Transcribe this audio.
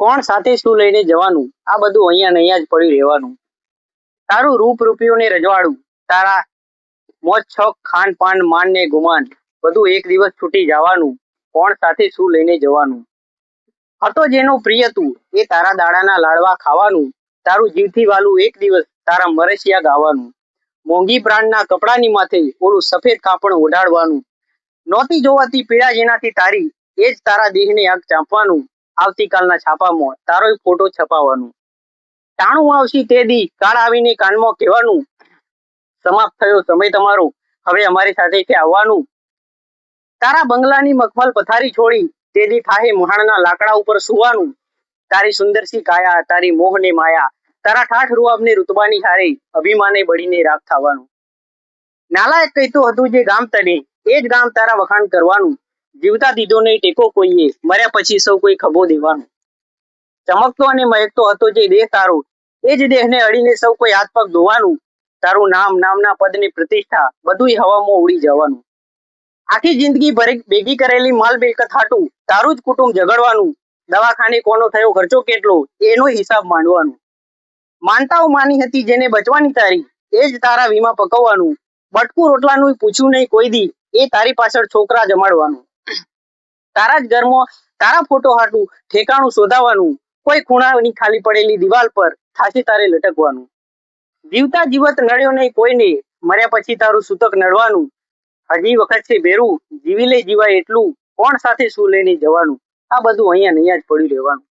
કોણ સાથે શું લઈને જવાનું, આ બધું અહીંયા ને અહીંયા જ પડ્યું રહેવાનું. તારું રૂપ રૂપિયું ને રજવાડું, તારા મોજ છોક ખાન પાન માન ને ગુમાન, બધું એક દિવસ છૂટી જવાનું. કોણ સાથે શું લઈને જવાનું. હતો જેનો પ્રિય તું, એ તારા દાડાના લાડવા ખાવાનું. તારું જીવથી વાલું એક દિવસ તારા મરસિયા ગાવાનું. મોંઘી પ્રાણના કપડાની માથે ઓલું સફેદ કાપડ ઓઢાડવાનું. નહોતી જોવાતી પીડા જેનાથી તારી, એ જ તારા દેહને આગ ચાંપવાનું. આવતીકાલના છાપામાં તારો ફોટો છપાવવાનું. ટાણું આવશી તે દી કાળ આવીને કાનમાં કહેવાનું, સમાપ્ત થયો સમય તમારો, હવે અમારી સાથે કે આવવાનું. તારા બંગલાની મખમલ પથારી છોડી તે દી થાહે મહાણના લાકડા ઉપર સુવાનું. તારી સુંદરસી કાયા, તારી મોહને માયા, તારા ઠાઠ રૂઆબને રૂતબાની હારે અભિમાને બળીને રાખ થવાનું. નાલાયક કહેતું હતું જે ગામ તને, એ જ ગામ તારા વખાણ કરવાનું. જીવતા દીધો નહીં ટેકો કોઈએ, મર્યા પછી સૌ કોઈ ખભો દેવાનું. ચમકતો અને મહેકતો હતો જે દેહ તારો, એ જ દેહને અડીને સૌ કોઈ હાથ પગ ધોવાનું. તારું નામ, નામના પદની પ્રતિષ્ઠા, બધુંય હવામાં ઉડી જવાનું. આખી જિંદગી ભેગી કરેલી માલ મિલકત હાટું તારું જ કુટુંબ ઝઘડવાનું. દવાખાને કોનો થયો ખર્ચો કેટલો, એનો હિસાબ માંડવાનું. માનતાઓ માની હતી જેને બચવાની તારી, એ જ તારા વીમા પકવવાનું. બટકું રોટલાનું પૂછ્યું નહીં કોઈ દી, એ તારી પાછળ છોકરા જમાડવાનું. તારા જ ઘરમાં તારા ફોટો હાટું ઠેકાણું શોધાવાનું. કોઈ ખૂણાની ખાલી પડેલી દિવાલ પર થાશે તારે લટકવાનું. જીવતા જીવત નડ્યો નહીં કોઈને, મર્યા પછી તારું સૂતક નડવાનું. હજી વખત છે ભેરું, જીવી લે જીવાય એટલું, કોણ સાથે શું લઈને જવાનું. આ બધું અહીંયા ને અહીંયા જ પડ્યું રહેવાનું.